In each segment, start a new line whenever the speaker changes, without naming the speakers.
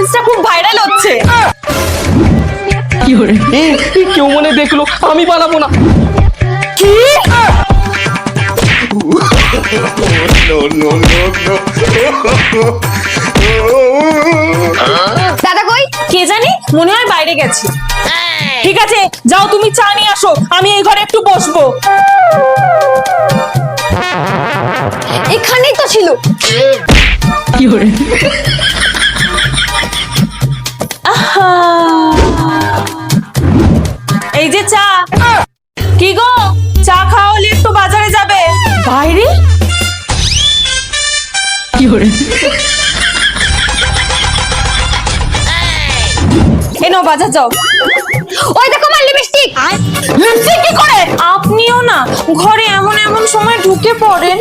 রিলসটা খুব ভাইরাল হচ্ছে।
কেউ মনে দেখলো, আমি বানাবো না।
কি?
No, no, no, no.
দাদা কই? কে জানি, মনে হয় বাইরে গেছে। ঠিক আছে, যাও তুমি চা নিয়ে আসো, আমি এই ঘরে একটু বসবো। এখানেই তো ছিল। আহা, এই যে চা। কি গো, চা খাওয়া হলে একটু বাজারে যাবে। বাইরে? এনো বাজার যাও। ওই দেখো আমার লিপস্টিক। লিপস্টিক কি করে? আপনিও না ঘরে এমন এমন সময় ঢুকে পড়েন।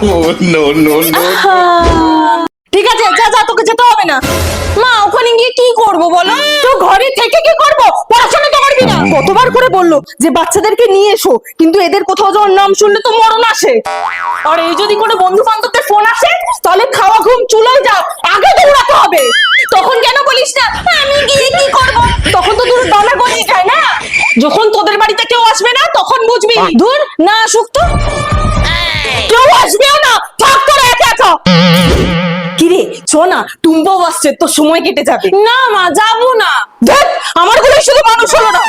No, no, no.
ঠিক আছে, যা যা, তোকে যেতে হবে না। মা, ওখানে গিয়ে কি করব বলো তো? ঘরে থেকে কি করব? পড়াশোনা তো করবি না? কতবার করে বললো যে বাচ্চাদেরকে নিয়ে এসো, কিন্তু এদের কোথাও যাওয়ার নাম শুনলে তো মরণ আসে। আর এই যদি কোনো বন্ধু বান্ধবদের ফোন আসে, তাহলে খাওয়া ঘুম চুলোয় যাও, আগে দৌড়াতে হবে। তখন কেন বলিস না আমি গিয়ে কি করব? তখন তো দূর দানা গলিয়ে যায় না। যখন তোদের বাড়িতে কেউ আসবে না, তখন বুঝবি। দূর না আসুক তো, কেউ আসবেও না, থাক তোরা একা একা। কিরে চো না, টুম্পাও আসছে, তো সময় কেটে যাবে। না মা, যাবো না। দেখ আমার গুলো শুধু মানুষ হলো না।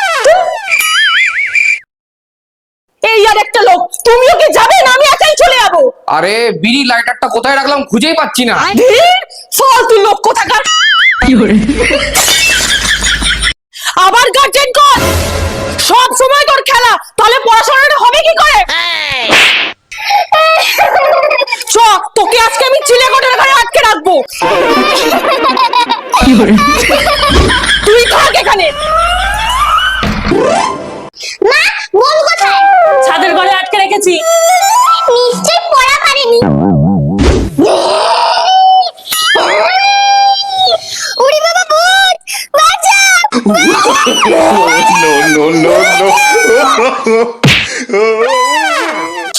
এই আর একটা লোক, তুমিও কি যাবে না? আমি একাই চলে যাবো।
আরে বিড়ি লাইটারটা কোথায় রাখলাম খুঁজেই পাচ্ছি না।
ধীর, ফালতু লোক কোথাকার। আবার গার্জেন কর, সব সময় তোর খেলা, তাহলে পড়াশোনাটা হবে কি করে? চ, তোকে আজকে আমি চিলেকোঠার ঘরে আটকে রাখবো। তুই থাক এখানে।
মা, বোন কোথায়?
ছাদের ঘরে আটকে রেখেছি।
নিশ্চয় পড়া পারেনি। উড়ি বাবা, ভূত বাঁচাও!
No, no, no, no.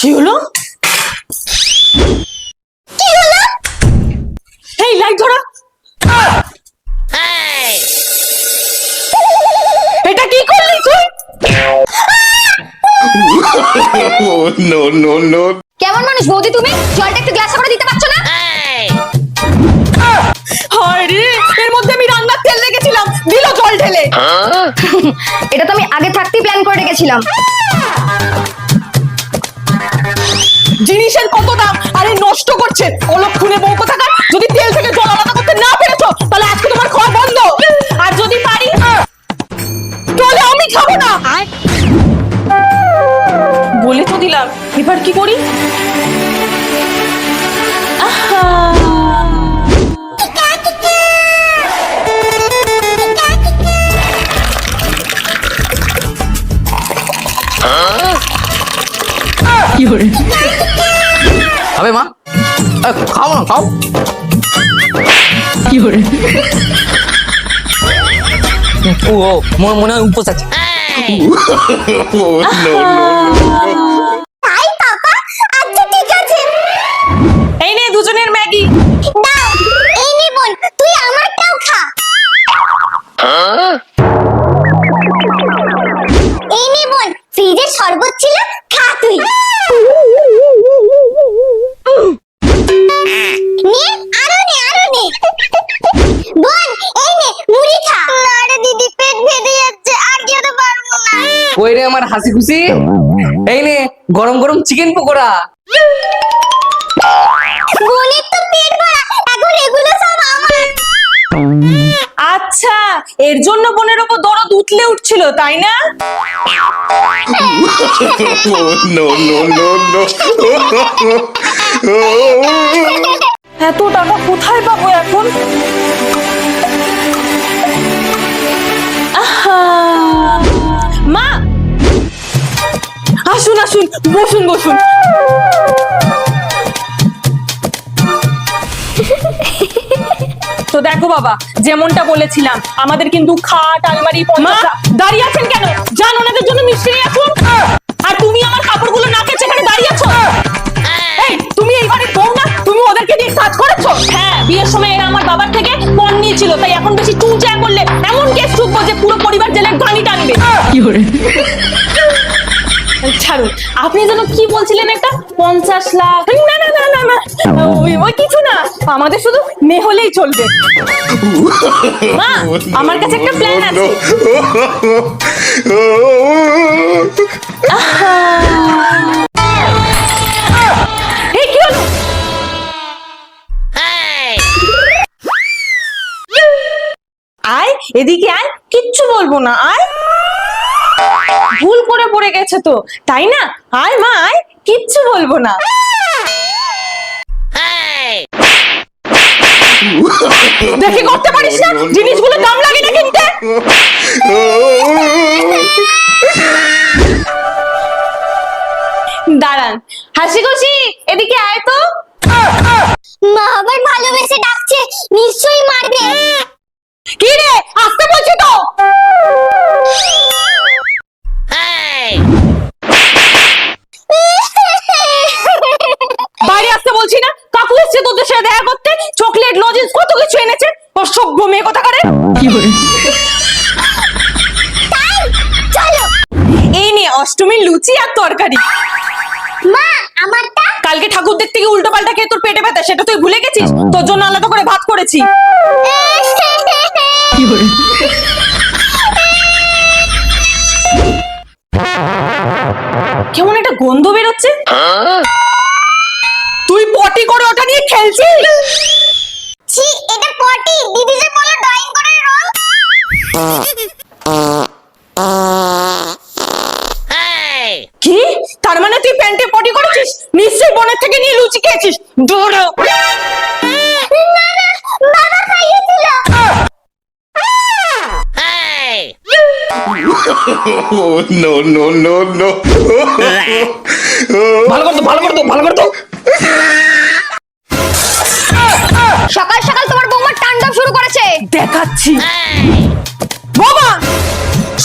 কি হলো?
কি হলো?
এই লাইট ধরা। এটা কি করলি তুই?
No, no, no.
কেমন মানুষ বৌদি তুমি? জলটা একটু গ্লাসে করে দিতে পারছো না?
হায় রে, এর মধ্যে আমি রান্নার তেল রেখেছিলাম, দিল জল ঢেলে।
এটা তো আমি আগে থাকতেই প্ল্যান করে রেখেছিলাম।
জিনিসের কত দাম, আরে নষ্ট করছে অলক্ষণে বউ কোথাকার। যদি তেল থেকে জল আলাদা করতে না পেরেছো, তাহলে আজকে তোমার খাওয়া বন্ধ। আর যদি পারি, তাহলে আমি খাবো না। বলে তো দিলাম, এবার কি করি? আহা,
হবে মা, খাও না, খাও। ও মনে হয় উপোস আছে।
No, no, no.
তাই পাপা, আচ্ছা ঠিক আছে।
এই নে দুজনের ম্যাগি।
দাও, এই নে বোন, তুই আমারটাও খা। এই নে বোন, ফ্রিজে শরবত ছিল, খা তুই। নে, আরো নে, আরো নে। বোন, এই নে, মুড়ি খা। না রে দিদি, পেট ফেটে যাচ্ছে, আর খেতে পারবো না।
ওই রে আমার হাসি খুশি, এই নে গরম গরম চিকেন পকোড়া।
বোনের তো পেট ভরা, এখন এগুলো সব আমার।
আচ্ছা, এর জন্য বোনের ওপর দরদ উঠলে উঠছিল, তাই না?
No, no, no, no.
এত টাকা কোথায় পাবো এখন? আহা, মা আসুন আসুন, বসুন বসুন। তো দেখো বাবা, যেমনটা বলেছিলাম, আমাদের কিন্তু খাট আলমারি। মা দাঁড়িয়ে আছেন কেন? যান ওনাদের জন্য মিষ্টি নিয়ে আসুন। আর তুমি আমার কাপড়গুলো না কেচে এখানে দাঁড়িয়ে আছো? এই তুমি এই বাড়ির বউ না? তুমি ওদেরকে দিয়ে কাজ করেছো? হ্যাঁ, বিয়ের সময় এরা আমার বাবার থেকে ছিল, তাই এখন বেশি চুঁচা করলে এমন কেস ঠুকবো যে পুরো পরিবার জেলের গানি টানবে। ছাড়ুন, আপনি যেন কি বলছিলেন একটা 50 লাখ? না না না না না, ওই কিছু না, আমাদের শুধু মেয়ে হলেই চলবে। মা, আমার কাছে একটা প্ল্যান আছে। এই কি হলো? আয় এদিকে আয়, কিচ্ছু বলবো না, আয়। ভুল করে পড়ে গেছে তো, তাই না? আয় মা আয়, কিচ্ছু বলবো না। দেখি করতে পারিস না, জিনিসগুলো দাম লাগে না কিনতে। দাঁড়ান, হাসি খুশি এদিকে আয় তো।
মা আবার ভালোবেসে ডাকছে, নিশ্চয়ই মারবে।
কি রে, আসতে বলছি তো। বাইরে আসতে বলছি না? কাকু এসছে তোদের সাথে দেখা করতে, চকলেট লজেন্স কত কিছু এনেছে। অসভ্য মেয়ে কথা করে।
চলো।
এই নিয়ে অষ্টমীর লুচি আর তরকারি।
মা আমারটা।
কালকে ঠাকুর দেখতে গিয়ে উল্টো পাল্টা খেয়ে তোর পেটে ব্যথা, সেটা তুই ভুলে গেছিস? তোর জন্য আলাদা করে ভাত করেছি। কেমন একটা গন্ধ বেরোচ্ছে। তুই পটি করে ওটা নিয়ে খেলছিস?
ছি, এটা পটি। দিদি যে বলল ড্রয়িং করে রং।
কি? তার মানে তুই প্যান্টে পটি করেছিস? নিশ্চয়ই বোনের থেকে নিয়ে লুচি খেয়েছিস। দৌড়ো।
না না, বাবা খাইয়েছিল।
Oh, no, no, no, no.
ভালো করতো ভালো করতো ভালো করতো।
সকাল সকাল তোমার বৌমা তাণ্ডব শুরু করেছে।
দেখাচ্ছি। বাবা,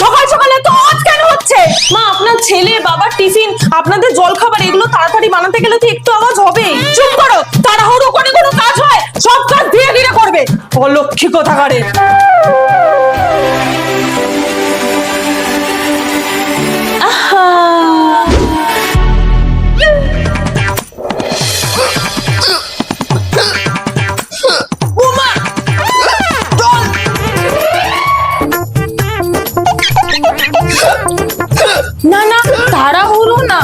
সকাল সকালে তো আজ কেন হচ্ছে? মা, আপনার ছেলে, বাবার টিফিন, আপনাদের জলখাবার, এগুলো তাড়াতাড়ি বানাতে গেলে তো একটু আওয়াজ হবে। চুপ করো, তাড়াহুড়ো করে কোনো কাজ হয়? সব কাজ ধীরে ধীরে করবে। অলক্ষী কোথাকারে। আহা। ওমা, জল। না না, তাড়াহুড়ো না।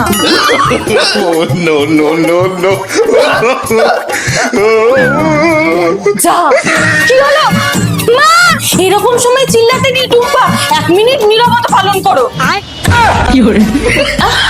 Oh, no, no, no, no.
যা। কি হলো? মা, এরকম সময় চিল্লাতে নেই টুম্পা, 1 মিনিট নীরবতা পালন করো।
কি করে?
আহা।